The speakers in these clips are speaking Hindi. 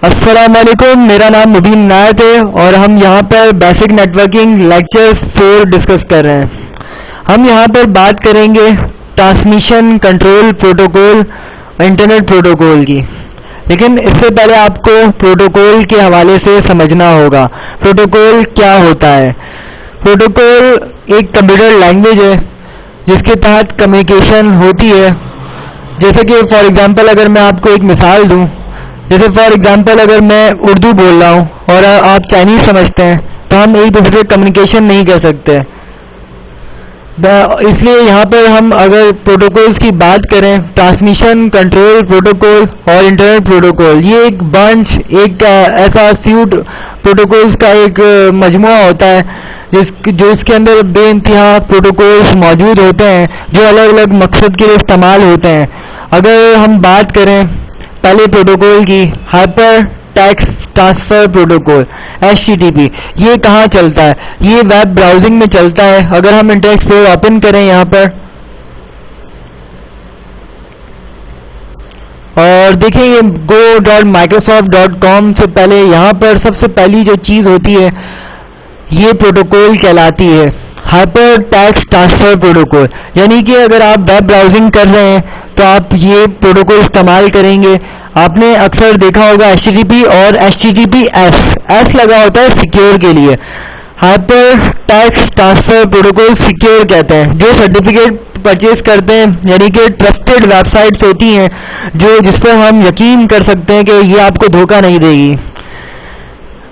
अस्सलाम वालेकुम, मेरा नाम मुबीन नायत है और हम यहाँ पर बेसिक नेटवर्किंग लेक्चर 4 डिस्कस कर रहे हैं। हम यहाँ पर बात करेंगे transmission control protocol internet protocol की। लेकिन इससे पहले आपको प्रोटोकॉल के हवाले से समझना होगा प्रोटोकॉल क्या होता है। प्रोटोकॉल एक कंप्यूटर लैंग्वेज है जिसके तहत कम्युनिकेशन होती है। जैसे कि फॉर एग्जांपल अगर मैं आपको एक मिसाल दूं, जैसे फॉर एग्जांपल अगर मैं उर्दू बोल रहा हूँ और आप चाइनीज़ समझते हैं तो हम एक दूसरे से कम्युनिकेशन नहीं कर सकते। इसलिए यहाँ पर हम अगर प्रोटोकॉल्स की बात करें, ट्रांसमिशन कंट्रोल प्रोटोकॉल और इंटरनेट प्रोटोकॉल, ये एक बंच, एक ऐसा सूट प्रोटोकॉल्स का एक मजमुआ होता है जिसके अंदर बेइंतहा प्रोटोकॉल्स मौजूद होते हैं जो अलग अलग मकसद के लिए इस्तेमाल होते हैं। अगर हम बात करें पहले प्रोटोकॉल की, hyper text transfer protocol HTTP, ये कहाँ चलता है? ये वेब ब्राउजिंग में चलता है। अगर हम इंटरनेट एक्सप्लोरर ओपन करें यहाँ पर और देखें ये go.microsoft.com से पहले यहाँ पर सबसे पहली जो चीज़ होती है ये प्रोटोकॉल कहलाती है हाइपर टेक्स्ट ट्रांसफर प्रोटोकॉल। यानी कि अगर आप वेब ब्राउजिंग कर रहे हैं तो आप ये प्रोटोकॉल इस्तेमाल करेंगे। आपने अक्सर देखा होगा HTTP और HTTPS लगा होता है सिक्योर के लिए। Hyper text transfer protocol secure कहते हैं। जो सर्टिफिकेट परचेज करते हैं यानी कि ट्रस्टेड वेबसाइट्स होती हैं जो जिस पर हम यकीन कर सकते हैं कि ये आपको धोखा नहीं देगी।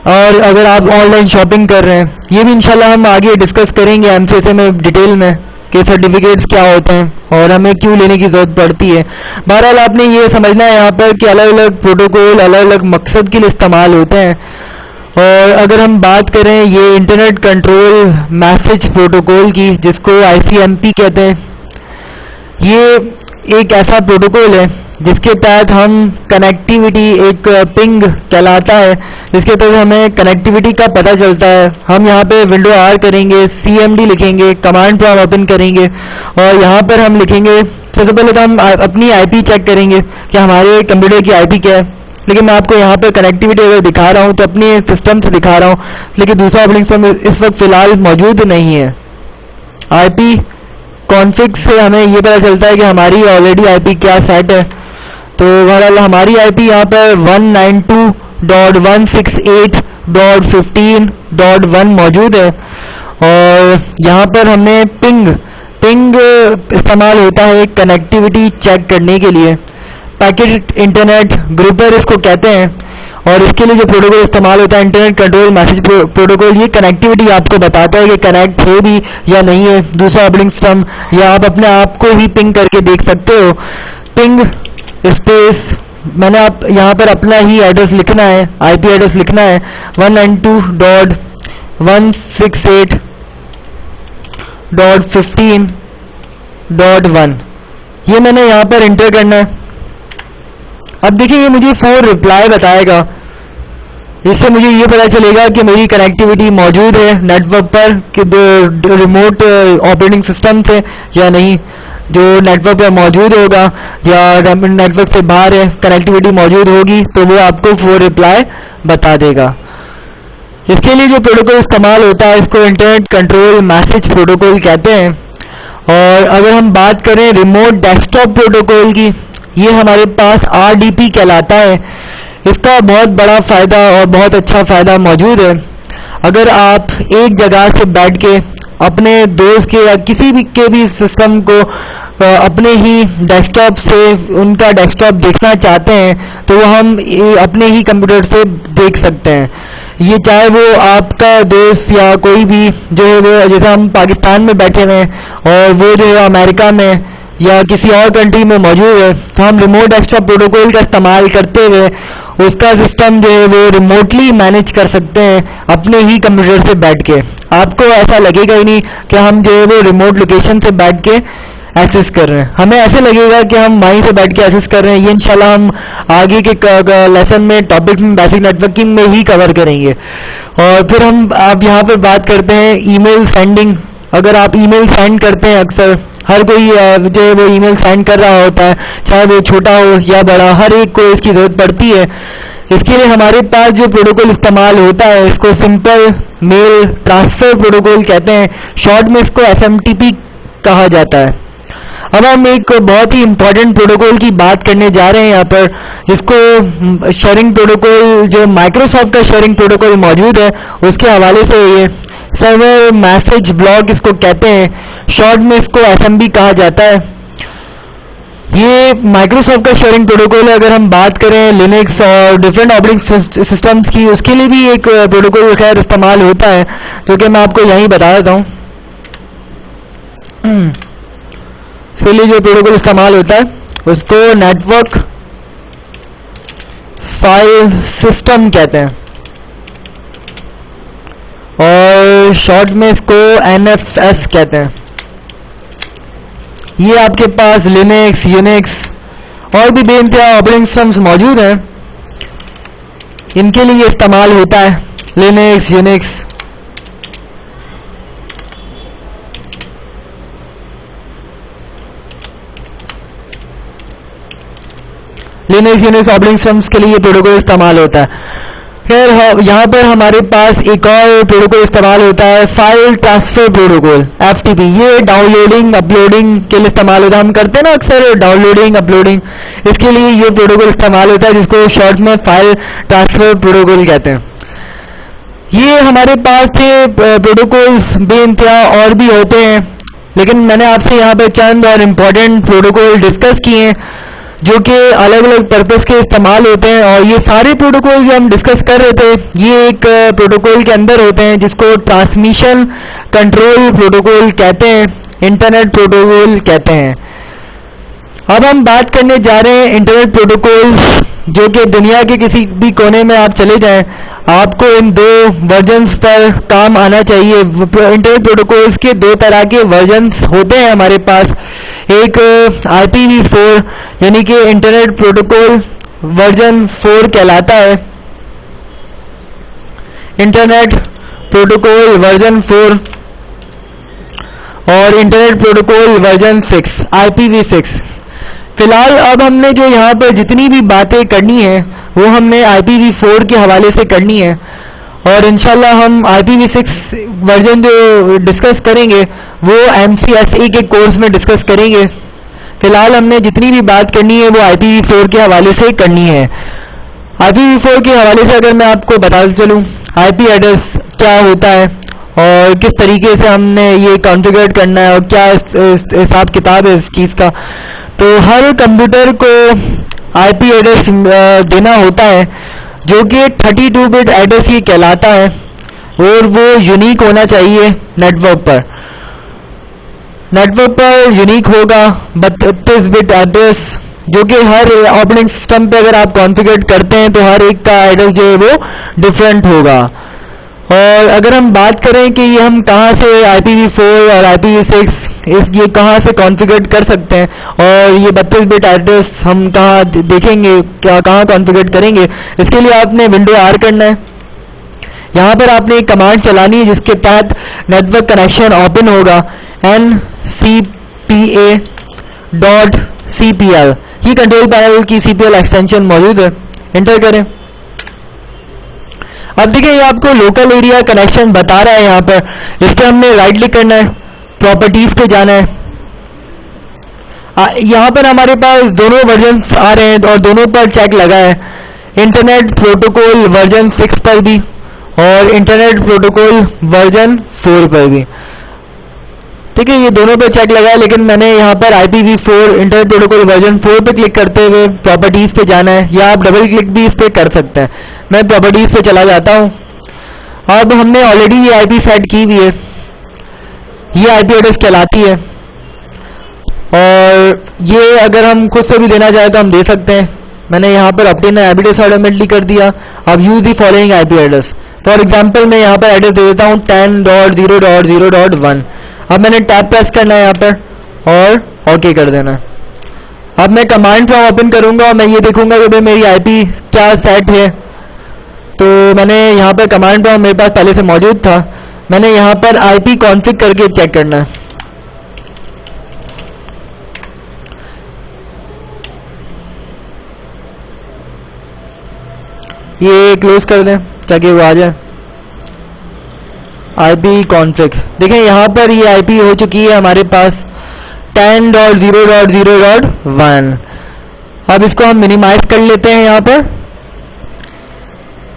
और अगर आप ऑनलाइन शॉपिंग कर रहे हैं, ये भी इंशाल्लाह हम आगे डिस्कस करेंगे MCSA में डिटेल में कि सर्टिफिकेट्स क्या होते हैं और हमें क्यों लेने की ज़रूरत पड़ती है। बहरहाल आपने ये समझना है यहाँ पर कि अलग अलग प्रोटोकॉल अलग अलग मकसद के लिए इस्तेमाल होते हैं। और अगर हम बात करें ये इंटरनेट कंट्रोल मैसेज प्रोटोकॉल की, जिसको ICMP कहते हैं, ये एक ऐसा प्रोटोकॉल है जिसके तहत हम कनेक्टिविटी, एक पिंग कहलाता है जिसके तहत हमें कनेक्टिविटी का पता चलता है। हम यहाँ पे विंडो R करेंगे, CMD लिखेंगे, कमांड प्रॉम्प्ट ओपन करेंगे और यहाँ पर हम लिखेंगे, सबसे पहले तो हम अपनी IP चेक करेंगे कि हमारे कंप्यूटर की IP क्या है। लेकिन मैं आपको यहाँ पर कनेक्टिविटी अगर दिखा रहा हूँ तो अपने सिस्टम से दिखा रहा हूँ, लेकिन दूसरा ऑपरेटिंग सिस्टम इस वक्त फ़िलहाल मौजूद नहीं है। IP कॉन्फ़िग से हमें ये पता चलता है कि हमारी ऑलरेडी IP क्या सेट है। तो बहरहाल हमारी IP यहाँ पर 192.168.15.1 मौजूद है और यहाँ पर हमें पिंग इस्तेमाल होता है कनेक्टिविटी चेक करने के लिए। पैकेट इंटरनेट ग्रुपर इसको कहते हैं और इसके लिए जो प्रोटोकॉल इस्तेमाल होता है इंटरनेट कंट्रोल मैसेज प्रोटोकॉल, ये कनेक्टिविटी आपको बताता है कि कनेक्ट है भी या नहीं है दूसरा ऑपरेटिंग सिस्टम, या आप अपने आप को ही पिंग करके देख सकते हो। पिंग स्पेस मैंने आप यहाँ पर अपना ही एड्रेस लिखना है, IP एड्रेस लिखना है 192.168.15.1, ये मैंने यहाँ पर इंटर करना है। अब देखिए ये मुझे 4 रिप्लाई बताएगा, इससे मुझे ये पता चलेगा कि मेरी कनेक्टिविटी मौजूद है नेटवर्क पर कि रिमोट ऑपरेटिंग सिस्टम से या नहीं। जो नेटवर्क पर मौजूद होगा या नेटवर्क से बाहर है कनेक्टिविटी मौजूद होगी तो वो आपको 4 रिप्लाई बता देगा। इसके लिए जो प्रोटोकॉल इस्तेमाल होता है इसको इंटरनेट कंट्रोल मैसेज प्रोटोकॉल कहते हैं। और अगर हम बात करें रिमोट डेस्कटॉप प्रोटोकॉल की, ये हमारे पास RDP कहलाता है। इसका बहुत बड़ा फ़ायदा और बहुत अच्छा फ़ायदा मौजूद है। अगर आप एक जगह से बैठ के अपने दोस्त के या किसी भी के भी सिस्टम को अपने ही डेस्कटॉप से उनका डेस्कटॉप देखना चाहते हैं तो वो हम अपने ही कंप्यूटर से देख सकते हैं। ये चाहे वो आपका दोस्त या कोई भी जो है वो, जैसे हम पाकिस्तान में बैठे हुए हैं और वो जो है अमेरिका में या किसी और कंट्री में मौजूद है, तो हम रिमोट डेस्कटॉप प्रोटोकॉल का इस्तेमाल करते हुए उसका सिस्टम जो है वो रिमोटली मैनेज कर सकते हैं अपने ही कंप्यूटर से बैठ के। आपको ऐसा लगेगा ही नहीं कि हम जो है वो रिमोट लोकेशन से बैठ के एक्सेस कर रहे हैं, हमें ऐसे लगेगा कि हम वहीं से बैठ के एक्सेस कर रहे हैं। ये इंशाल्लाह हम आगे के लेसन में टॉपिक में बेसिक नेटवर्किंग में ही कवर करेंगे। और फिर हम आप यहाँ पर बात करते हैं ईमेल सेंडिंग। अगर आप ईमेल सेंड करते हैं, अक्सर हर कोई जो है वो ईमेल सेंड कर रहा होता है, चाहे वो छोटा हो या बड़ा, हर एक को इसकी ज़रूरत पड़ती है। इसके लिए हमारे पास जो प्रोटोकॉल इस्तेमाल होता है इसको सिंपल मेल ट्रांसफर प्रोटोकॉल कहते हैं, शॉर्ट में इसको SMTP कहा जाता है। अब हम एक बहुत ही इंपॉर्टेंट प्रोटोकॉल की बात करने जा रहे हैं यहाँ पर, जिसको शेयरिंग प्रोटोकॉल, जो माइक्रोसॉफ्ट का शेयरिंग प्रोटोकॉल मौजूद है उसके हवाले से, ये सर्वर मैसेज ब्लॉक इसको कहते हैं, शॉर्ट में इसको SMB कहा जाता है। ये माइक्रोसॉफ्ट का शेयरिंग प्रोटोकॉल है। अगर हम बात करें लिनक्स और डिफरेंट ऑपरेटिंग सिस्टम्स की, उसके लिए भी एक प्रोटोकॉल खैर इस्तेमाल होता है, जो कि मैं आपको यहीं बता देता हूँ। इसके लिए जो प्रोटोकॉल इस्तेमाल होता है उसको नेटवर्क फाइल सिस्टम कहते हैं, और शॉर्ट में इसको NFS कहते हैं। ये आपके पास लिनक्स, यूनिक्स और भी बेइंतहा ऑपरेटिंग सिस्टम्स मौजूद हैं, इनके लिए इस्तेमाल होता है Linux, Unix. Linux, Unix operating systems के लिए ये प्रोटोकॉल इस्तेमाल होता है। फिर यहाँ पर हमारे पास एक और प्रोटोकॉल इस्तेमाल होता है, फाइल ट्रांसफर प्रोटोकॉल FTP। ये डाउनलोडिंग अपलोडिंग के लिए इस्तेमाल होता है, हम करते हैं ना अक्सर डाउनलोडिंग अपलोडिंग, इसके लिए ये प्रोटोकॉल इस्तेमाल होता है, जिसको शॉर्ट में फाइल ट्रांसफर प्रोटोकॉल कहते हैं। ये हमारे पास थे प्रोटोकॉल्स बेइंतहा और भी होते हैं, लेकिन मैंने आपसे यहाँ पे चंद और इम्पोर्टेंट प्रोटोकॉल डिस्कस किए हैं जो कि अलग अलग पर्पस के इस्तेमाल होते हैं। और ये सारे प्रोटोकॉल जो हम डिस्कस कर रहे थे ये एक प्रोटोकॉल के अंदर होते हैं, जिसको ट्रांसमिशन कंट्रोल प्रोटोकॉल कहते हैं, इंटरनेट प्रोटोकॉल कहते हैं। अब हम बात करने जा रहे हैं इंटरनेट प्रोटोकॉल, जो कि दुनिया के किसी भी कोने में आप चले जाएं आपको इन दो वर्जन्स पर काम आना चाहिए। इंटरनेट प्रोटोकॉल्स के दो तरह के वर्जन्स होते हैं हमारे पास, एक IPv4 यानी कि इंटरनेट प्रोटोकॉल वर्जन 4 कहलाता है, इंटरनेट प्रोटोकॉल वर्जन 4, और इंटरनेट प्रोटोकॉल वर्जन 6 IPv6। फिलहाल अब हमने जो यहाँ पर जितनी भी बातें करनी है वो हमने IPv4 के हवाले से करनी है, और इंशाल्लाह हम IPv6 वर्जन जो डिस्कस करेंगे वो MCSE के कोर्स में डिस्कस करेंगे। फिलहाल हमने जितनी भी बात करनी है वो IPv4 के हवाले से करनी है। IPv4 के हवाले से अगर मैं आपको बताता चलूँ IP एड्रेस क्या होता है और किस तरीके से हमने ये कॉन्फ़िगर करना है और क्या हिसाब किताब है इस चीज़ का, तो हर कंप्यूटर को IP एड्रेस देना होता है जो कि 32 बिट एड्रेस ही कहलाता है, और वो यूनिक होना चाहिए नेटवर्क पर। नेटवर्क पर यूनिक होगा 32 बिट एड्रेस, जो कि हर ऑपरेटिंग सिस्टम पे अगर आप कॉन्फ़िगर करते हैं तो हर एक का एड्रेस जो है वो डिफरेंट होगा। और अगर हम बात करें कि ये हम कहाँ से IPv4 और IPv6 ये कहाँ से कॉन्फ़िगर कर सकते हैं, और ये 32 बिट एड्रेस हम कहाँ देखेंगे, क्या कहाँ कॉन्फ़िगर करेंगे, इसके लिए आपने विंडो R करना है। यहाँ पर आपने एक कमांड चलानी है जिसके तहत नेटवर्क कनेक्शन ओपन होगा, ncpa.cpl। ये कंट्रोल पैनल की CPL एक्सटेंशन मौजूद है, एंटर करें। अब देखिए ये आपको लोकल एरिया कनेक्शन बता रहा है, यहाँ पर इस पर हमने राइट क्लिक करना है, प्रॉपर्टीज पे जाना है। यहाँ पर हमारे पास दोनों वर्जन्स आ रहे हैं और दोनों पर चेक लगा है, इंटरनेट प्रोटोकॉल वर्जन 6 पर भी और इंटरनेट प्रोटोकॉल वर्जन 4 पर भी। ठीक है, ये दोनों पे चेक लगा है, लेकिन मैंने यहाँ पर IPv4 इंटरनेट प्रोटोकॉल वर्जन 4 पे क्लिक करते हुए प्रॉपर्टीज पे जाना है, या आप डबल क्लिक भी इस पे कर सकते हैं। मैं प्रॉपर्टीज पे चला जाता हूँ। अब हमने ऑलरेडी ये IP सेट की हुई है, ये IP एड्रेस कहलाती है, और ये अगर हम खुद से भी देना चाहे तो हम दे सकते हैं। मैंने यहाँ पर ऑप्टेन IP एड्रेस ऑटोमेटिकली कर दिया। अब use the following IP address, for example मैं यहाँ पर एड्रेस दे देता हूँ 10.0.0.1। अब मैंने टैब प्रेस करना है यहाँ पर और ओके कर देना है। अब मैं कमांड प्रॉम्प्ट ओपन करूंगा और मैं ये देखूंगा कि भाई मेरी IP क्या सेट है। तो मैंने यहाँ पर कमांड प्रॉम्प्ट मेरे पास पहले से मौजूद था, मैंने यहाँ पर IP कॉन्फ़िग करके चेक करना है। ये क्लोज कर दें ताकि वो आ जाए। आईपी कॉन्फ़िग देखें, यहाँ पर ये आईपी हो चुकी है हमारे पास 10.0.0.1। अब इसको हम मिनिमाइज कर लेते हैं। यहाँ पर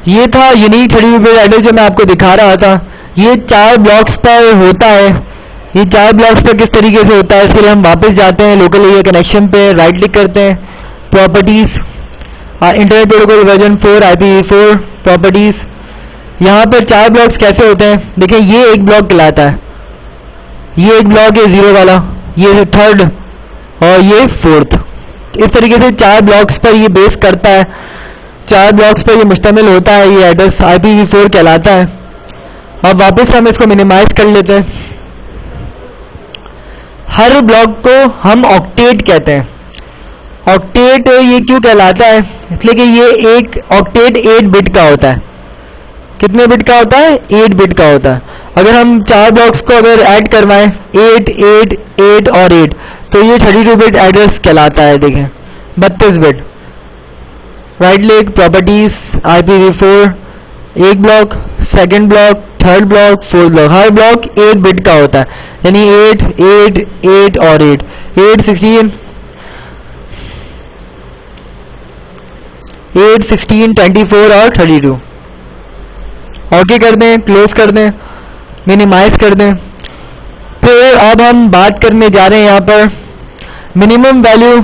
ये था यूनिक 32 बिट एड्रेस जो मैं आपको दिखा रहा था। ये 4 ब्लॉक्स पर होता है। ये 4 ब्लॉक्स पर किस तरीके से होता है, इसके लिए हम वापस जाते हैं लोकल एरिया कनेक्शन पे, राइट क्लिक करते हैं, properties, internet protocol version 4 IPv4 properties. यहाँ पर 4 ब्लॉक्स कैसे होते हैं, देखिए ये एक ब्लॉक कहलाता है, ये एक ब्लॉक है 0 वाला, ये 3rd और ये 4th। इस तरीके से 4 ब्लॉक्स पर ये बेस करता है, 4 ब्लॉक्स पर ये मुश्तमिल होता है। ये एड्रेस IPv4 कहलाता है। अब वापस हम इसको मिनिमाइज कर लेते हैं। हर ब्लॉक को हम ऑक्टेट कहते हैं। ऑक्टेट ये क्यों कहलाता है, इसलिए कि ये एक ऑक्टेट 8 बिट का होता है। कितने बिट का होता है, 8 बिट का होता है। अगर हम 4 ब्लॉक्स को अगर ऐड करवाएं 8 8 8 और 8, तो ये 32 बिट एड्रेस कहलाता है। देखें 32 bit, right click, properties, IPv4, एक block, second block, 3rd block, 4th block. हर ब्लॉक 8 बिट का होता है, यानी 8 8 8 और 8 8 16 8 16 24 और 32। ओके कर दें, क्लोज कर दें, मिनिमाइज कर दें। फिर अब हम बात करने जा रहे हैं यहाँ पर मिनिमम वैल्यू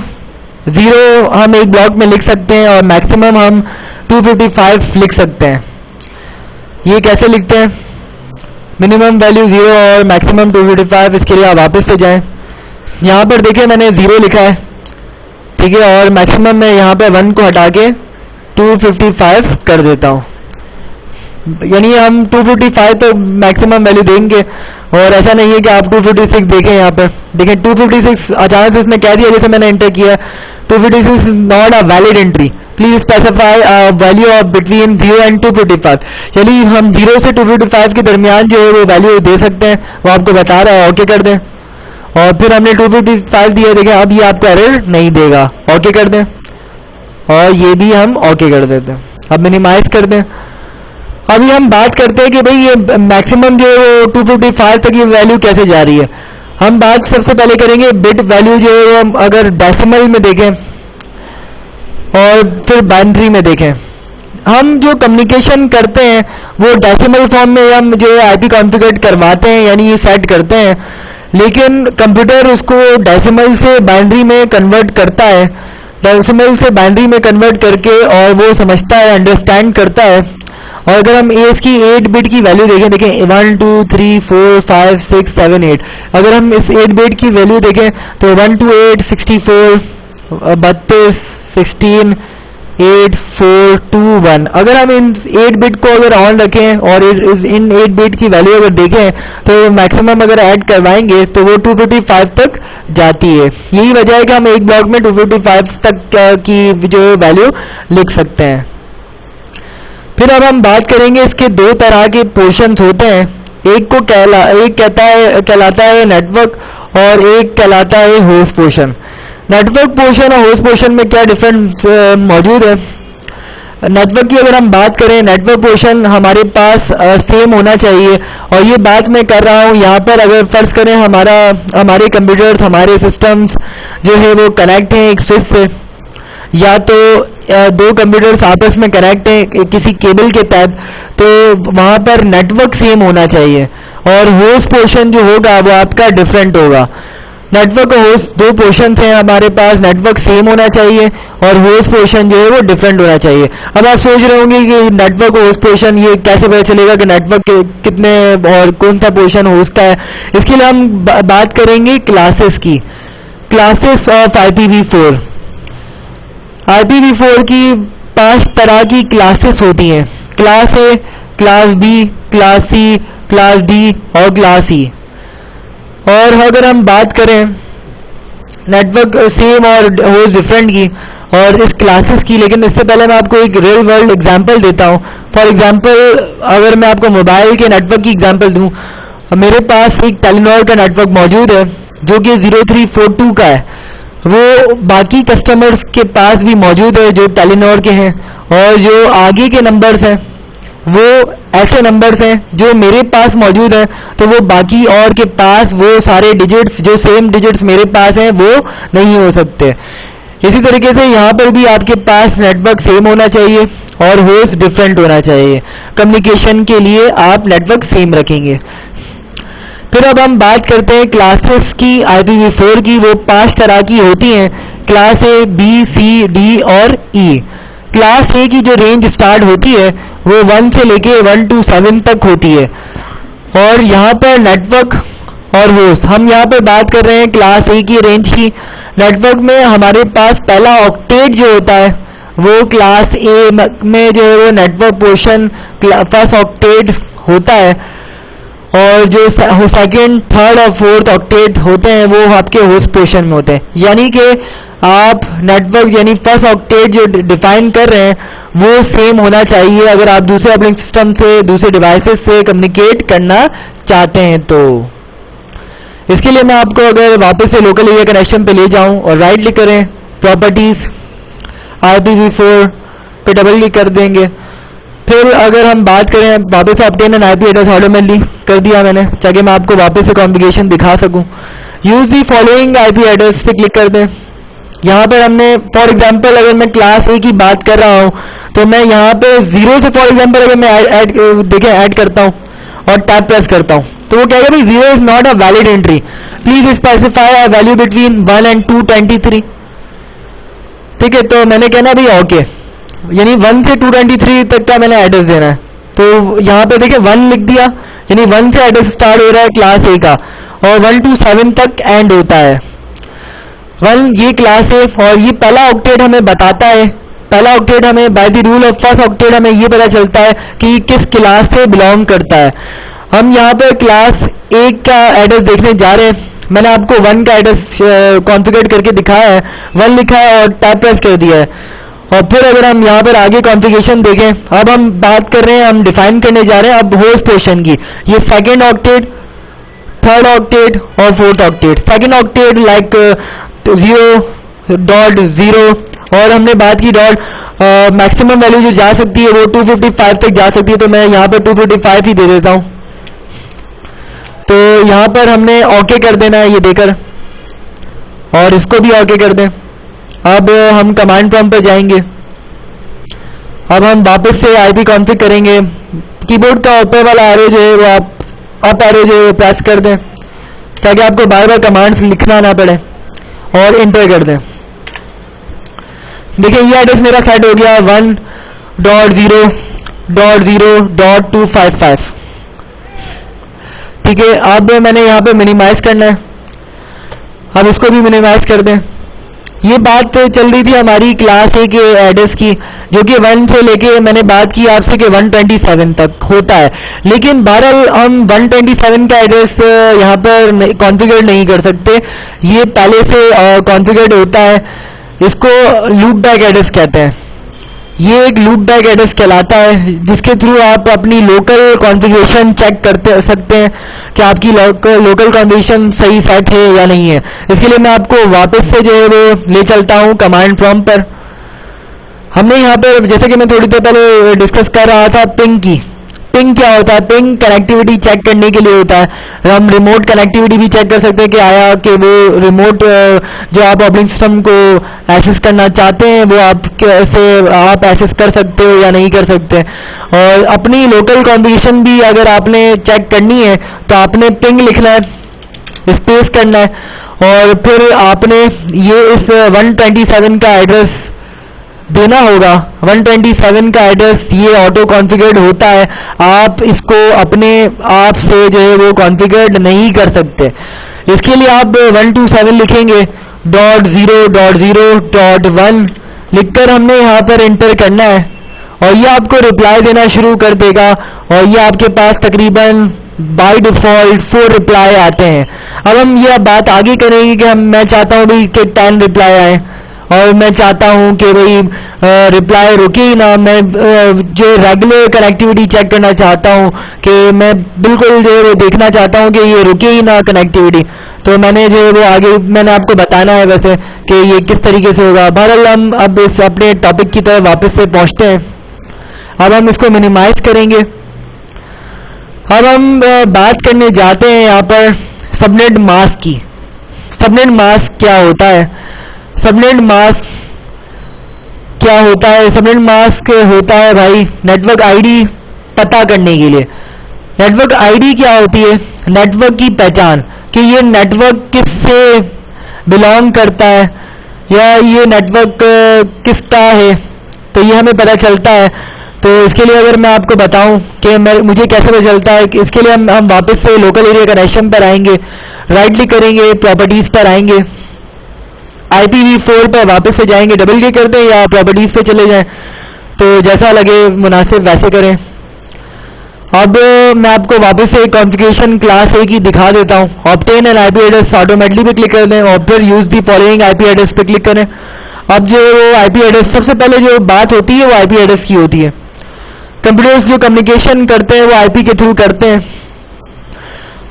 0 हम एक ब्लॉक में लिख सकते हैं और मैक्सिमम हम 255 लिख सकते हैं। ये कैसे लिखते हैं, मिनिमम वैल्यू 0 और मैक्सिमम 255। इसके लिए आप वापस से जाएं, यहाँ पर देखिए मैंने 0 लिखा है, ठीक है, और मैक्सिमम में यहाँ पे 1 को हटा के 255 कर देता हूँ। यानी हम 255 तो मैक्सिमम वैल्यू देंगे, और ऐसा नहीं है कि आप 256 देखें। यहाँ पर देखें 256 अचानक से इसने कह दिया, जैसे मैंने एंटर किया 256 not a valid entry, please specify value of between 0 and 255। यानी हम 0 से 255 के दरमियान जो है वो वैल्यू दे सकते हैं, वो आपको बता रहा है। ओके कर दें, और फिर हमने 255 दिया, देखें अब ये आपको एरर नहीं देगा। ओके कर दें, और ये भी हम ओके कर देते हैं। अब मिनिमाइज कर दें। अभी हम बात करते हैं कि भाई ये मैक्सिमम जो है वो 255 तक ये वैल्यू कैसे जा रही है। हम बात सबसे पहले करेंगे बिट वैल्यू जो है वो अगर डेसिमल में देखें और फिर बाइनरी में देखें। हम जो कम्युनिकेशन करते हैं वो डेसिमल फॉर्म में हम जो है IP कॉन्फ़िगर करवाते हैं, यानी ये सेट करते हैं, लेकिन कंप्यूटर उसको डेसिमल से बाइनरी में कन्वर्ट करता है। डेसिमल से बाइनरी में कन्वर्ट करके और वो समझता है, अंडरस्टैंड करता है। और अगर हम इसकी 8 बिट की वैल्यू देखें 1 2 3 4 5 6 7 8, अगर हम इस 8 बिट की वैल्यू देखें तो 1 2 8 64 32 16 8 4 2 1। अगर हम इन 8 बिट को अगर ऑन रखें और इन 8 बिट की वैल्यू अगर देखें तो मैक्सिमम अगर ऐड करवाएंगे तो वो 255 तक जाती है। यही वजह है कि हम एक ब्लॉक में 255 तक की जो वैल्यू लिख सकते हैं। फिर अब हम बात करेंगे, इसके 2 तरह के पोर्शंस होते हैं। एक कहलाता है नेटवर्क और एक कहलाता है होस्ट पोर्शन। नेटवर्क पोर्शन और होस्ट पोर्शन में क्या डिफरेंस मौजूद है। नेटवर्क की अगर हम बात करें, नेटवर्क पोर्शन हमारे पास सेम होना चाहिए, और ये बात मैं कर रहा हूँ यहाँ पर। अगर फर्ज करें हमारे कंप्यूटर्स, हमारे सिस्टम्स जो है वो कनेक्ट हैं एक स्विच से, या तो 2 कंप्यूटर्स आपस में कनेक्ट हैं किसी केबल के तहत, तो वहाँ पर नेटवर्क सेम होना चाहिए। और होस्ट पोर्शन जो होगा वो आपका डिफरेंट होगा। नेटवर्क और होस्ट 2 पोर्शन हैं हमारे पास, नेटवर्क सेम होना चाहिए और होस्ट पोर्शन जो है वो डिफरेंट होना चाहिए। अब आप सोच रहे होंगे कि नेटवर्क और होस्ट पोर्शन ये कैसे पता चलेगा कि नेटवर्क कितने और कौन सा पोर्शन होस्ट का है। इसके लिए हम बात करेंगे क्लासेस की, क्लासेस ऑफ IPv4। IPv4 की 5 तरह की क्लासेस होती हैं। Class A, class B, class C, class D और क्लास E। और अगर हम बात करें नेटवर्क सेम और होस्ट डिफरेंट की और इस क्लासेस की, लेकिन इससे पहले मैं आपको एक रियल वर्ल्ड एग्जांपल देता हूं। फॉर एग्जांपल अगर मैं आपको मोबाइल के नेटवर्क की एग्जांपल दूं, मेरे पास एक टेलीनॉर का नेटवर्क मौजूद है जो कि 0342 का है। वो बाकी कस्टमर्स के पास भी मौजूद है जो टेलीनॉर के हैं, और जो आगे के नंबर्स हैं वो ऐसे नंबर्स हैं जो मेरे पास मौजूद हैं, तो वो बाकी और के पास वो सारे डिजिट्स जो सेम डिजिट्स मेरे पास हैं वो नहीं हो सकते। इसी तरीके से यहाँ पर भी आपके पास नेटवर्क सेम होना चाहिए और होस्ट डिफरेंट होना चाहिए। कम्युनिकेशन के लिए आप नेटवर्क सेम रखेंगे। फिर अब हम बात करते हैं क्लासेस की IPv4 की। वो 5 तरह की होती हैं, class A, B, C, D और E। क्लास A की जो रेंज स्टार्ट होती है वो 1 से लेके 1 to 7 तक होती है। और यहाँ पर नेटवर्क और होस्ट, हम यहाँ पर बात कर रहे हैं क्लास A की रेंज की। नेटवर्क में हमारे पास पहला ऑक्टेट जो होता है वो क्लास A में जो है वो नेटवर्क पोर्शन फर्स्ट ऑक्टेट होता है, और जो सेकंड, थर्ड और फोर्थ ऑक्टेट होते हैं वो आपके होस्ट पोर्शन में होते हैं। यानी कि आप नेटवर्क यानी फर्स्ट ऑक्टेट जो डिफाइन कर रहे हैं वो सेम होना चाहिए अगर आप दूसरे ऑपरेटिंग सिस्टम से, दूसरे डिवाइसेस से कम्युनिकेट करना चाहते हैं। तो इसके लिए मैं आपको अगर वापस से लोकल एरिया कनेक्शन पे ले जाऊं और राइट क्लिक करें, प्रॉपर्टीज, IPv4 पे डबल क्लिक कर देंगे। फिर अगर हम बात करें वापस से obtain an IP address, automatically कर दिया मैंने ताकि मैं आपको वापस से कॉन्फ़िगरेशन दिखा सकूं। Use the following IP address पे क्लिक कर दें। यहाँ पर हमने फॉर एग्जांपल अगर मैं क्लास A की बात कर रहा हूँ तो मैं यहाँ पे 0 से फॉर एग्जांपल अगर मैं ऐड करता हूँ और टैब प्रेस करता हूँ तो वो कहेगा भाई 0 is not a valid entry, please specify a value between 1 and 223। ठीक है, तो मैंने कहना भाई ओके, यानी 1 से 223 तक का मैंने एड्रेस देना है। तो यहाँ पे देखिए 1 लिख दिया, यानी 1 से एड्रेस स्टार्ट हो रहा है क्लास A का और 1 to 7 तक एंड होता है। 1 ये क्लास A और ये पहला ऑक्टेट हमें बताता है, पहला ऑक्टेट हमें by the rule of first octet हमें ये पता चलता है कि किस क्लास से बिलोंग करता है। हम यहाँ पे क्लास A का एड्रेस देखने जा रहे हैं। मैंने आपको 1 का एड्रेस कॉन्फ़िगर करके दिखाया है, 1 लिखा है और टैब प्रेस कर दिया है। और फिर अगर हम यहाँ पर आगे कॉन्फ़िगरेशन देखें, अब हम बात कर रहे हैं, हम डिफाइन करने जा रहे हैं अब होस्ट पोर्शन की। ये सेकंड ऑक्टेट, थर्ड ऑक्टेट और fourth octet. Second octet like 0.0 और हमने बात की डॉट, मैक्सिमम वैल्यू जो जा सकती है वो 255 तक जा सकती है, तो मैं यहाँ पर 255 ही दे देता हूँ। तो यहाँ पर हमने ओके कर देना है ये देकर, और इसको भी ओके कर दें। अब हम कमांड प्रॉम्प्ट पर जाएंगे। अब हम वापस से IP कॉन्फ़िग करेंगे। कीबोर्ड का ऊपर वाला एरो जो है वो आप अप एरो जो है वो प्रेस कर दें ताकि आपको बार बार कमांड्स लिखना ना पड़े, और इंटर कर दें। देखिए ये एड्रेस मेरा सेट हो गया 1.0.0.255। ठीक है, अब मैंने यहाँ पे मिनिमाइज करना है, अब इसको भी मिनिमाइज कर दें। ये बात चल रही थी हमारी क्लास A के एड्रेस की, जो कि 1 से लेके मैंने बात की आपसे कि 127 तक होता है, लेकिन बहरहाल हम 127 का एड्रेस यहाँ पर कॉन्फ़िगर नहीं कर सकते, ये पहले से कॉन्फ़िगर्ड होता है। इसको लूप बैक एड्रेस कहते हैं। ये एक लूप बैक एड्रेस कहलाता है जिसके थ्रू आप अपनी लोकल कॉन्फ़िगरेशन चेक करते सकते हैं कि आपकी लोकल कॉन्फ़िगरेशन सही सेट है या नहीं है। इसके लिए मैं आपको वापस से जो है वो ले चलता हूँ कमांड प्रॉम्प्ट पर। हमने यहाँ पर जैसे कि मैं थोड़ी देर पहले डिस्कस कर रहा था पिंग की। पिंग क्या होता है? पिंग कनेक्टिविटी चेक करने के लिए होता है। हम रिमोट कनेक्टिविटी भी चेक कर सकते हैं कि आया कि वो रिमोट जो आप ऑपरेटिंग सिस्टम को एक्सेस करना चाहते हैं वो आप कैसे आप एक्सेस कर सकते हो या नहीं कर सकते। और अपनी लोकल कॉन्फ़िगरेशन भी अगर आपने चेक करनी है तो आपने पिंग लिखना है, स्पेस करना है, और फिर आपने ये इस 127 का एड्रेस देना होगा। 127 का एड्रेस ये ऑटो कॉन्फ़िगर्ड होता है, आप इसको अपने आप से जो है वो कॉन्फ़िगर्ड नहीं कर सकते। इसके लिए आप 127 लिखेंगे .0.0.1 लिखकर हमने यहाँ पर एंटर करना है और ये आपको रिप्लाई देना शुरू कर देगा। और ये आपके पास तकरीबन बाय डिफ़ॉल्ट 4 रिप्लाई आते हैं। अब हम ये बात आगे करेंगे कि मैं चाहता हूँ भी कि 10 रिप्लाई आए, और मैं चाहता हूं कि भाई रिप्लाई रुके ही ना, मैं जो रेगुलर कनेक्टिविटी चेक करना चाहता हूं कि मैं बिल्कुल जो वो देखना चाहता हूं कि ये रुके ही ना कनेक्टिविटी, तो मैंने जो वो आगे मैंने आपको बताना है वैसे कि ये किस तरीके से होगा। बहरहाल हम अब इस अपने टॉपिक की तरफ वापस से पहुंचते हैं। अब हम इसको मिनिमाइज करेंगे। अब हम बात करने जाते हैं यहाँ पर सबनेट मास्क की। सबनेट मास्क क्या होता है? सबनेट मास्क क्या होता है? सबनेट मास्क होता है भाई नेटवर्क आईडी पता करने के लिए। नेटवर्क आईडी क्या होती है? नेटवर्क की पहचान, कि ये नेटवर्क किससे बिलोंग करता है या ये नेटवर्क किसका है, तो ये हमें पता चलता है। तो इसके लिए अगर मैं आपको बताऊं कि मुझे कैसे पता चलता है, कि इसके लिए हम वापस से लोकल एरिया कनेक्शन पर आएंगे, राइट क्लिक करेंगे, प्रॉपर्टीज पर आएंगे, IPv4 पर वापस से जाएंगे, डबल क्लिक कर दें या प्रॉपर्टीज पे चले जाएं, तो जैसा लगे मुनासिब वैसे करें। अब मैं आपको वापस से कॉन्फ़िगरेशन क्लास A की दिखा देता हूं। Obtain an IP address automatically पे क्लिक कर दें और फिर use the following IP address पे क्लिक करें। अब जो वो IP एड्रेस, सबसे पहले जो बात होती है वो IP एड्रेस की होती है। कंप्यूटर्स जो कम्युनिकेशन करते हैं वो IP के थ्रू करते हैं।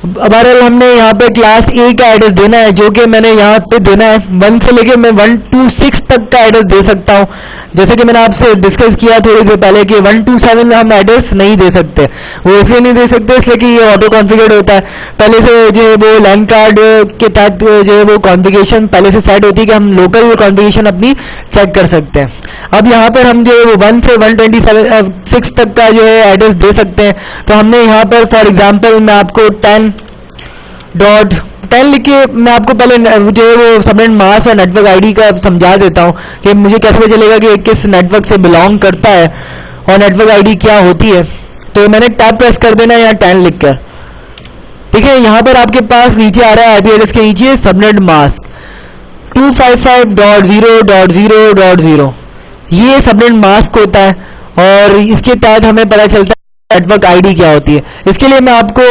बहरहाल हमने यहाँ पे क्लास A का एड्रेस देना है, जो कि मैंने यहाँ पे देना है 1 से लेके मैं 126 तक का एड्रेस दे सकता हूँ। जैसे कि मैंने आपसे डिस्कस किया थोड़ी देर पहले कि 127 में हम एड्रेस नहीं दे सकते। वो इसलिए नहीं दे सकते इसलिए कि ये ऑटो कॉन्फ़िगर्ड होता है। पहले से जो है वो लैन कार्ड के तहत जो है वो कॉन्फ़िगरेशन पहले से सेट होती है कि हम लोकल कॉन्फ़िगरेशन अपनी चेक कर सकते हैं। अब यहाँ पर हम जो है वो 1 से 126 तक का जो है एड्रेस दे सकते हैं। तो हमने यहाँ पर फॉर एग्जाम्पल मैं आपको 10.10 लिख के मैं आपको पहले जो है वो सबनेट मास्क और नेटवर्क आईडी का समझा देता हूँ कि मुझे कैसे पता चलेगा कि किस नेटवर्क से बिलोंग करता है और नेटवर्क आईडी क्या होती है। तो मैंने टैब प्रेस कर देना है यहाँ 10 लिख कर। ठीक है, यहाँ पर आपके पास नीचे आ रहा है IP एड्रेस के नीचे सबनेट मास्क 255.0.0.0 ये सबनेट मास्क होता है और इसके तहत हमें पता चलता है नेटवर्क आईडी क्या होती है। इसके लिए मैं आपको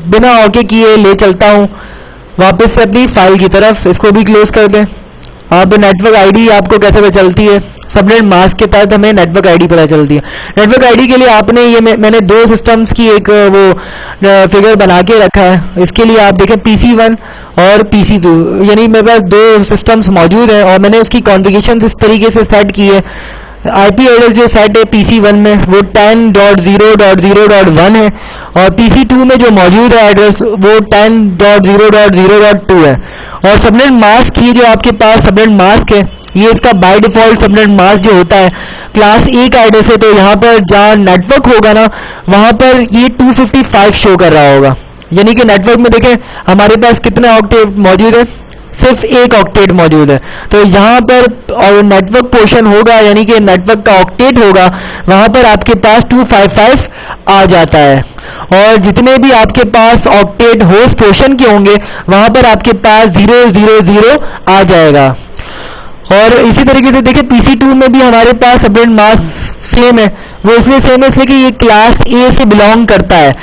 बिना ओके किए ले चलता हूं वापस से अपनी फाइल की तरफ। इसको भी क्लोज कर दें। अब नेटवर्क आईडी आपको कैसे पता चलती है? सबनेट मास्क के तहत हमें नेटवर्क आईडी पता चलती है। नेटवर्क आईडी के लिए आपने ये मैंने 2 सिस्टम्स की एक वो फिगर बना के रखा है। इसके लिए आप देखें PC1 और PC2, यानी मेरे पास 2 सिस्टम्स मौजूद हैं और मैंने उसकी कॉन्फ़िगरेशन इस तरीके से सेट की है। IP एड्रेस जो सेट है PC1 में वो 10.0.0.1 है और PC2 में जो मौजूद है एड्रेस वो 10.0.0.2 है। और सबनेट मास्क ये जो आपके पास सबनेट मास्क है ये इसका बाय डिफॉल्ट सबनेट मास्क जो होता है क्लास A का एड्रेस है। तो यहाँ पर जहाँ नेटवर्क होगा ना वहाँ पर ये 255 शो कर रहा होगा। यानी कि नेटवर्क में देखें हमारे पास कितने ऑक्टेट मौजूद है? सिर्फ 1 ऑक्टेट मौजूद है। तो यहाँ पर और नेटवर्क पोर्शन होगा यानी कि नेटवर्क का ऑक्टेट होगा, वहां पर आपके पास 255 आ जाता है। और जितने भी आपके पास ऑक्टेट होस्ट पोर्शन के होंगे वहां पर आपके पास 000 आ जाएगा। और इसी तरीके से देखिए PC2 में भी हमारे पास सबनेट मास्क सेम है। वो इसलिए सेम है इसलिए कि ये क्लास A से बिलोंग करता है,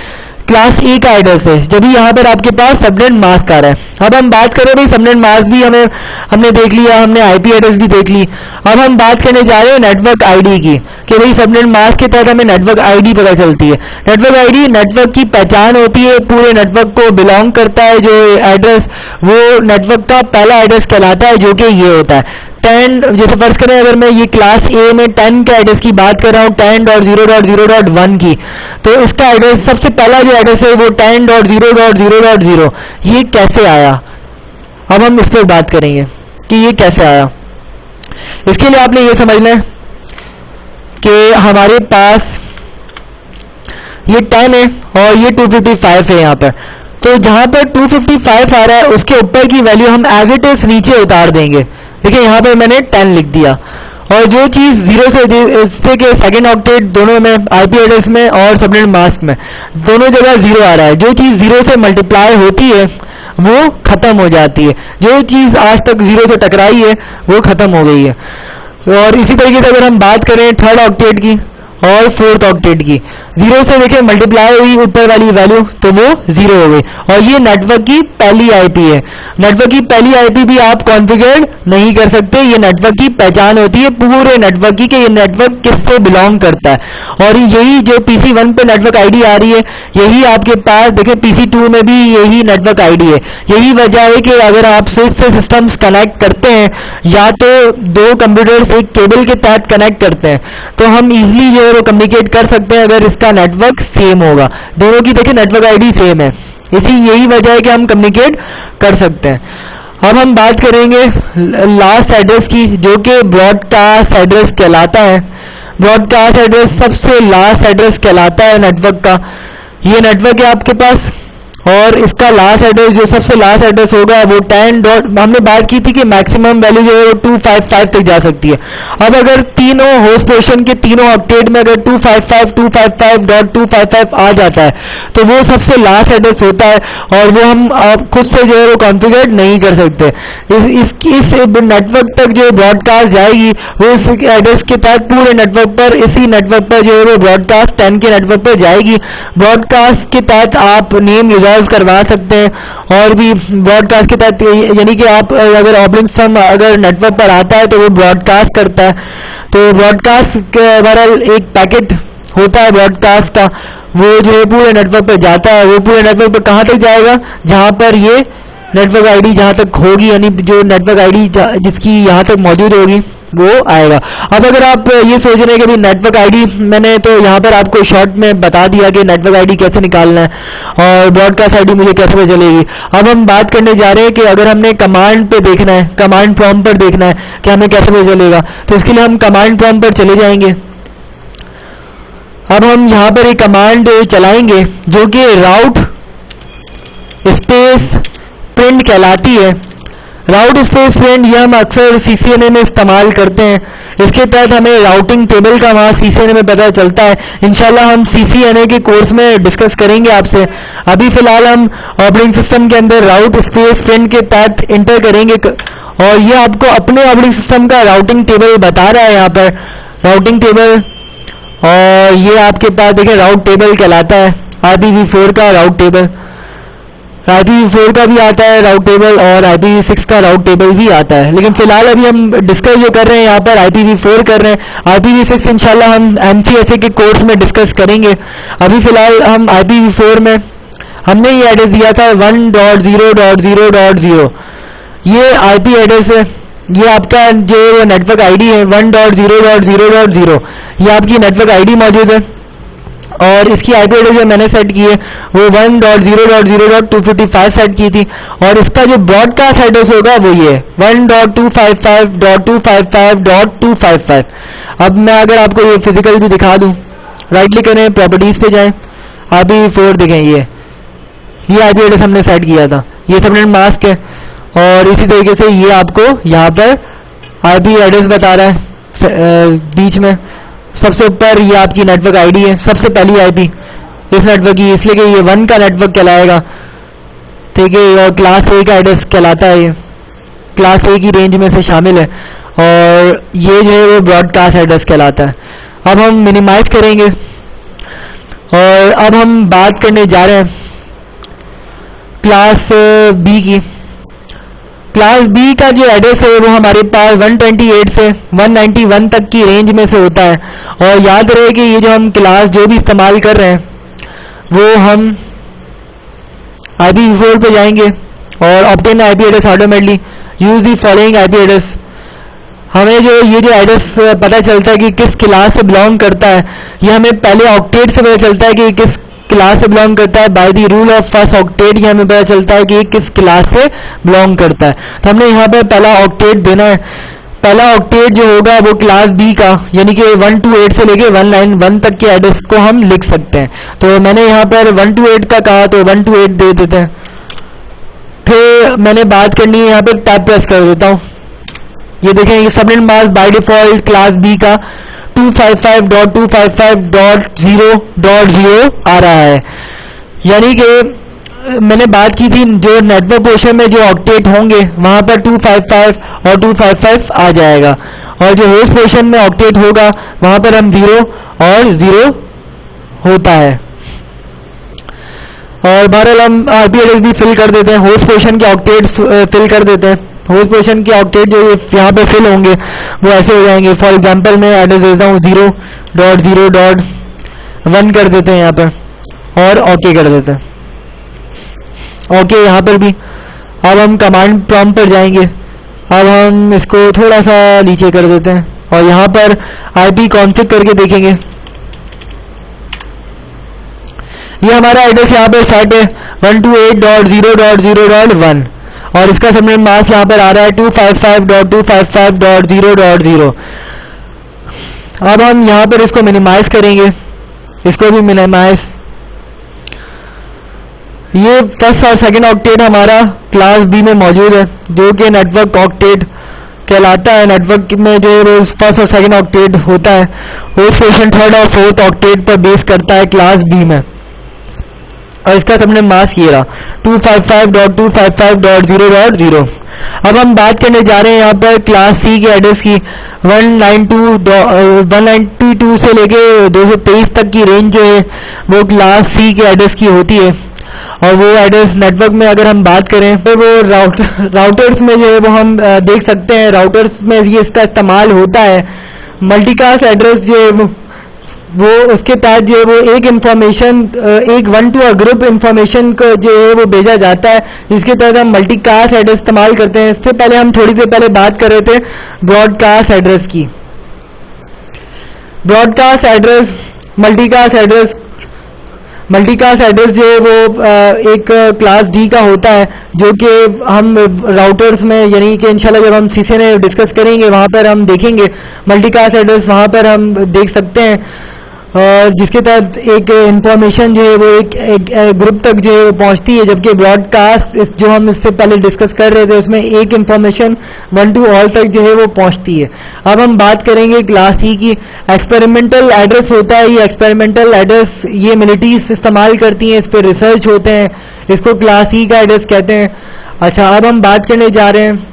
क्लास A का एड्रेस है, जब भी यहाँ पर आपके पास सबनेट मास्क आ रहा है। अब हम बात करें भाई सबनेट मास्क भी हमने देख लिया, हमने IP एड्रेस भी देख ली। अब हम बात करने जा रहे हैं नेटवर्क आईडी की कि भाई सबनेट मास्क के तहत हमें नेटवर्क आईडी पता चलती है। नेटवर्क आईडी नेटवर्क की पहचान होती है, पूरे नेटवर्क को बिलोंग करता है। जो एड्रेस वो नेटवर्क का पहला एड्रेस कहलाता है जो कि ये होता है 10। जैसे फर्ज करें अगर मैं ये क्लास A में 10 का एड्रेस की बात कर रहा हूँ 10.0.0.1 की, तो इसका एड्रेस सबसे पहला जो एड्रेस है वो 10.0.0.0 ये कैसे आया। अब हम इस पर बात करेंगे कि ये कैसे आया। इसके लिए आपने ये समझना है कि हमारे पास ये 10 है और ये 255 है यहाँ पर। तो जहां पर 255 आ रहा है उसके ऊपर की वैल्यू हम एज इट इज नीचे उतार देंगे। देखिए यहाँ पर मैंने 10 लिख दिया और जो चीज 0 से के सेकेंड ऑक्टेट दोनों में IP एड्रेस में और सबनेट मास्क में दोनों जगह 0 आ रहा है। जो चीज 0 से मल्टीप्लाई होती है वो खत्म हो जाती है, जो चीज आज तक 0 से टकराई है वो खत्म हो गई है। और इसी तरीके से अगर हम बात करें थर्ड ऑक्टेट की और फोर्थ ऑक्टेट की। 0 से देखिए मल्टीप्लाई हुई ऊपर वाली वैल्यू तो वो 0 हो गई। और ये नेटवर्क की पहली आईपी है। नेटवर्क की पहली आईपी भी आप कॉन्फ़िगर नहीं कर सकते, ये नेटवर्क की पहचान होती है पूरे नेटवर्क की कि ये नेटवर्क किससे बिलोंग करता है। और यही जो PC1 पे नेटवर्क आईडी आ रही है, यही आपके पास देखिए PC2 में भी यही नेटवर्क आईडी है। यही वजह है कि अगर आप स्विच से सिस्टम्स कनेक्ट करते हैं या तो दो कंप्यूटर्स एक केबल के तहत कनेक्ट करते हैं तो हम इजीली जो है वो कम्युनिकेट कर सकते हैं अगर इसका नेटवर्क सेम होगा। दोनों की देखिए नेटवर्क आईडी सेम है, इसी यही वजह है कि हम कम्युनिकेट कर सकते हैं। अब हम बात करेंगे लास्ट एड्रेस की, जो कि ब्रॉडकास्ट एड्रेस कहलाता है। ब्रॉडकास्ट एड्रेस सबसे लास्ट एड्रेस कहलाता है नेटवर्क का। ये नेटवर्क है आपके पास और इसका लास्ट एड्रेस जो सबसे लास्ट एड्रेस होगा वो 10 डॉट, हमने बात की थी कि मैक्सिमम वैल्यू जो है वो 255 तक जा सकती है। अब अगर तीनों होस्ट पोर्शन के तीनों ऑक्टेट में अगर 255.255 आ जाता है तो वो सबसे लास्ट एड्रेस होता है और वो हम खुद से जो है वो कॉन्फ़िगर नहीं कर सकते। इस नेटवर्क तक जो ब्रॉडकास्ट जाएगी वो इस एड्रेस के तहत पूरे नेटवर्क पर, इसी नेटवर्क पर जो है वो ब्रॉडकास्ट 10 के नेटवर्क पर जाएगी। ब्रॉडकास्ट के तहत आप नेम करवा सकते हैं और भी ब्रॉडकास्ट के तहत, यानी कि आप अगर ऑपरेटिंग सिस्टम अगर नेटवर्क पर आता है तो वो ब्रॉडकास्ट करता है। तो ब्रॉडकास्ट बहरहाल एक पैकेट होता है ब्रॉडकास्ट का, वो जो है पूरे नेटवर्क पर जाता है। वो पूरे नेटवर्क पर कहाँ तक जाएगा, जहां पर ये नेटवर्क आईडी जहां तक होगी, यानी जो नेटवर्क आईडी जिसकी यहां तक मौजूद होगी वो आएगा। अब अगर आप ये सोच रहे हैं कि नेटवर्क आईडी, मैंने तो यहाँ पर आपको शॉर्ट में बता दिया कि नेटवर्क आईडी कैसे निकालना है और ब्रॉडकास्ट आईडी मुझे कैसे पता चलेगी। अब हम बात करने जा रहे हैं कि अगर हमने कमांड पे देखना है, कमांड प्रॉम्प्ट पर देखना है कि हमें कैसे पता चलेगा, तो इसके लिए हम कमांड प्रॉम्प्ट पर चले जाएंगे। अब हम यहाँ पर एक कमांड चलाएंगे जो कि राउट स्पेस प्रिंट कहलाती है। राउट स्पेस प्रिंट यह हम अक्सर CCNA में इस्तेमाल करते हैं। इसके तहत हमें राउटिंग टेबल का वहाँ CCNA में पता चलता है। इंशाल्लाह हम CCNA के कोर्स में डिस्कस करेंगे आपसे। अभी फिलहाल हम ऑपरेटिंग सिस्टम के अंदर राउट स्पेस प्रिंट के तहत इंटर करेंगे और ये आपको अपने ऑपरेटिंग सिस्टम का राउटिंग टेबल बता रहा है। यहाँ पर राउटिंग टेबल, और ये आपके पास देखिए राउट टेबल कहलाता है। IPv4 का राउट टेबल, IPv4 का भी आता है राउट टेबल और IPv6 का राउट टेबल भी आता है। लेकिन फिलहाल अभी हम डिस्कस जो कर रहे हैं यहाँ पर IPv4 कर रहे हैं। IPv6 इंशाल्लाह हम MCSA के कोर्स में डिस्कस करेंगे। अभी फिलहाल हम IPv4 में हमने ये एड्रेस दिया था 1.0.0.0, ये IP एड्रेस है। ये आपका जो नेटवर्क आईडी है 1.0.0.0, ये आपकी नेटवर्क आईडी मौजूद है और इसकी IP एड्रेस जो मैंने सेट की है वो 1.0.0.255 सेट की थी। और इसका जो ब्रॉडकास्ट एड्रेस होगा वो ये 1.255.255.255। अब मैं अगर आपको ये फिजिकल भी दिखा दूं, राइट क्लिक करें, प्रॉपर्टीज पे जाएं, IPv4 देखें, ये IP एड्रेस हमने सेट किया था, ये सबनेट मास्क है। और इसी तरीके से ये आपको यहाँ पर IP एड्रेस बता रहा है बीच में सबसे ऊपर, ये आपकी नेटवर्क आईडी है, सबसे पहली IP इस नेटवर्क की, इसलिए कि ये 1 का नेटवर्क कहलाएगा, ठीक है। और क्लास A का एड्रेस कहलाता है, ये क्लास A की रेंज में से शामिल है और ये जो है वो ब्रॉडकास्ट एड्रेस कहलाता है। अब हम मिनिमाइज करेंगे और अब हम बात करने जा रहे हैं क्लास B की। क्लास B का जो एड्रेस है वो हमारे पास 128 से 191 तक की रेंज में से होता है। और याद रहे कि ये जो हम क्लास जो भी इस्तेमाल कर रहे हैं वो हम IPv4 पे जाएंगे और obtain IP address automatically use the following IP address. हमें जो ये जो एड्रेस पता चलता है कि किस क्लास से बिलोंग करता है, ये हमें पहले ऑक्टेट से पता चलता है कि किस क्लास से बिलोंग करता है। By the rule of first octet ये हमें पता चलता है कि किस क्लास से बिलोंग करता है। तो हमने यहाँ पर पहला ऑक्टेट देना है। पहला ऑक्टेट जो होगा वो क्लास B का, यानी कि 128 से लेके 191 तक के एड्रेस को हम लिख सकते हैं। तो मैंने यहाँ पर 128 का कहा तो 128 दे देते हैं। फिर मैंने बात करनी है, यहाँ पर टैब प्रेस कर देता हूँ। ये देखें subnet mask by default class B का 255.255.0.0 आ रहा है। यानी कि मैंने बात की थी जो नेटवर्क पोर्शन में जो ऑक्टेट होंगे वहां पर 255 और 255 आ जाएगा और जो होस्ट पोर्शन में ऑक्टेट होगा वहां पर हम 0 और 0 होता है। और बहरहाल हम आईपी एड्रेस भी फिल कर देते हैं, होस्ट पोजीशन के ऑक्टेट्स फिल कर देते हैं। होस्ट पोजीशन के ऑक्टेट जो यहाँ पे फिल होंगे वो ऐसे हो जाएंगे। फॉर एग्जांपल मैं एड्रेस देता हूँ 0.0.1 कर देते हैं यहाँ पर और ओके कर देते हैं। ओके यहाँ पर भी। अब हम कमांड प्रॉम्प्ट पर जाएंगे। अब हम इसको थोड़ा सा नीचे कर देते हैं और यहाँ पर आईपी कॉन्फ़िग करके देखेंगे। ये हमारा एड्रेस यहाँ पर सेट है 128.0.0.1 और इसका सबनेट मास्क यहाँ पर आ रहा है 255.255.0.0। अब हम यहाँ पर इसको मिनिमाइज करेंगे, इसको भी मिनिमाइज। ये फर्स्ट और सेकंड ऑक्टेट हमारा क्लास बी में मौजूद है जो कि नेटवर्क ऑक्टेट कहलाता है। नेटवर्क में जो फर्स्ट और सेकंड ऑक्टेट होता है होस्ट पोजीशन थर्ड और फोर्थ ऑक्टेट पर बेस करता है क्लास बी में। और इसका सबने मास्क ये रहा 255.255.0.0। अब हम बात करने जा रहे हैं यहाँ पर क्लास सी के एड्रेस की। 192 से लेके 223 तक की रेंज जो है वो क्लास सी के एड्रेस की होती है। और वो एड्रेस नेटवर्क में अगर हम बात करें तो वो राउटर्स में जो है वो हम देख सकते हैं। राउटर्स में ये इसका इस्तेमाल होता है। मल्टीकास्ट एड्रेस जो है वो उसके तहत जो है वो एक इंफॉर्मेशन एक 1 टू ग्रुप इंफॉर्मेशन को जो है वो भेजा जाता है जिसके तहत हम मल्टीकास्ट एड्रेस इस्तेमाल करते हैं। इससे पहले हम थोड़ी देर पहले बात कर रहे थे ब्रॉडकास्ट एड्रेस की। ब्रॉडकास्ट एड्रेस मल्टीकास्ट एड्रेस जो है वो एक क्लास डी का होता है जो कि हम राउटर्स में यानी कि इंशाल्लाह जब हम सीसे में डिस्कस करेंगे वहाँ पर हम देखेंगे मल्टीकास्ट एड्रेस वहाँ पर हम देख सकते हैं। जिसके तहत एक इंफॉर्मेशन जो है वो एक ग्रुप तक जो है वो पहुंचती है, जबकि ब्रॉडकास्ट जो हम इससे पहले डिस्कस कर रहे थे उसमें एक इंफॉर्मेशन 1 टू ऑल तक जो है वो पहुंचती है। अब हम बात करेंगे क्लास ई की। एक्सपेरिमेंटल एड्रेस होता है। ये एक्सपेरिमेंटल एड्रेस ये मिलिट्रीज इस्तेमाल करती हैं, इस पर रिसर्च होते हैं, इसको क्लास ई का एड्रेस कहते हैं। अच्छा, अब हम बात करने जा रहे हैं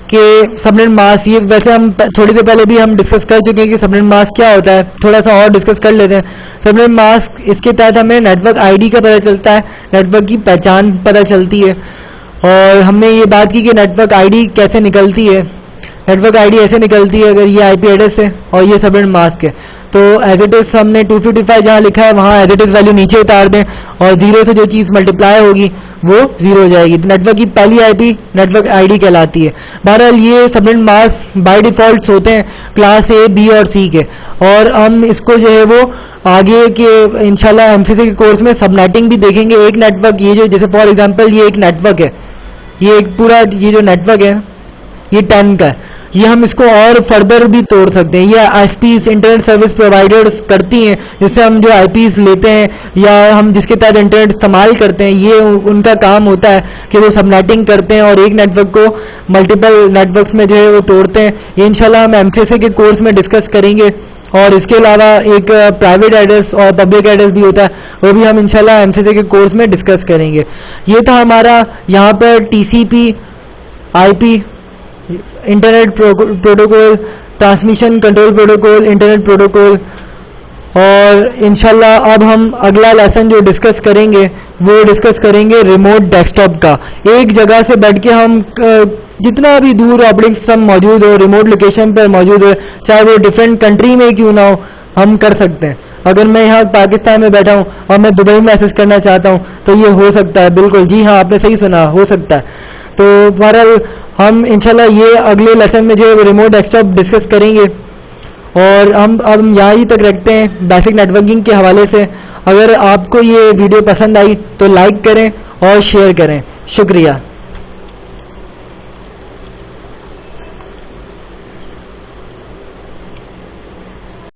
कि सबनेट मास्क। ये वैसे हम थोड़ी देर पहले भी हम डिस्कस कर चुके हैं कि सबनेट मास्क क्या होता है, थोड़ा सा और डिस्कस कर लेते हैं। सबनेट मास्क इसके तहत हमें नेटवर्क आईडी का पता चलता है, नेटवर्क की पहचान पता चलती है। और हमने ये बात की कि नेटवर्क आईडी कैसे निकलती है। नेटवर्क आईडी ऐसे निकलती है अगर ये आईपी एड्रेस है और ये सबनेट मास्क है तो एज इट इज हमने 255 जहां लिखा है वहां एज इट इज वैल्यू नीचे उतार दें और 0 से जो चीज मल्टीप्लाई होगी वो 0 हो जाएगी। तो नेटवर्क की पहली आईपी नेटवर्क आईडी कहलाती है। बहरहाल ये सबनेट मास्क बाय डिफॉल्ट होते हैं क्लास ए, बी और सी के। और हम इसको जो है वो आगे के इंशाल्लाह एमसीसी के कोर्स में सबनेटिंग भी देखेंगे। एक नेटवर्क ये जो जैसे फॉर एग्जांपल ये एक नेटवर्क है, ये एक पूरा ये जो नेटवर्क है ये 10 का है, ये हम इसको और फर्दर भी तोड़ सकते हैं। ये आईएसपीज इंटरनेट सर्विस प्रोवाइडर्स करती हैं जिससे हम जो आईपीज लेते हैं या हम जिसके तहत इंटरनेट इस्तेमाल करते हैं ये उनका काम होता है कि वो सबनेटिंग करते हैं और एक नेटवर्क को मल्टीपल नेटवर्क्स में जो है वो तोड़ते हैं। ये इंशाल्लाह हम एमसीसी के कोर्स में डिस्कस करेंगे। और इसके अलावा एक प्राइवेट एड्रेस और पब्लिक एड्रेस भी होता है, वो भी हम इंशाल्लाह एमसीसी के कोर्स में डिस्कस करेंगे। ये था हमारा यहाँ पर TCP IP internet protocol, transmission control protocol, internet protocol. और इंशाल्लाह अब हम अगला लेसन जो डिस्कस करेंगे वो डिस्कस करेंगे रिमोट डेस्कटॉप का। एक जगह से बैठ के हम जितना भी दूर ऑपरेटिंग सिस्टम मौजूद हो, रिमोट लोकेशन पर मौजूद हो, चाहे वो डिफरेंट कंट्री में क्यों ना हो, हम कर सकते हैं। अगर मैं यहाँ पाकिस्तान में बैठा हूँ और मैं दुबई में एक्सेस करना चाहता हूँ तो ये हो सकता है। बिल्कुल, जी हाँ, आपने सही सुना, हो सकता है। तो बहरहाल हम इंशाल्लाह ये अगले लेसन में जो है रिमोट डेस्कटॉप डिस्कस करेंगे। और हम अब यहाँ ही तक रखते हैं बेसिक नेटवर्किंग के हवाले से। अगर आपको ये वीडियो पसंद आई तो लाइक करें और शेयर करें। शुक्रिया।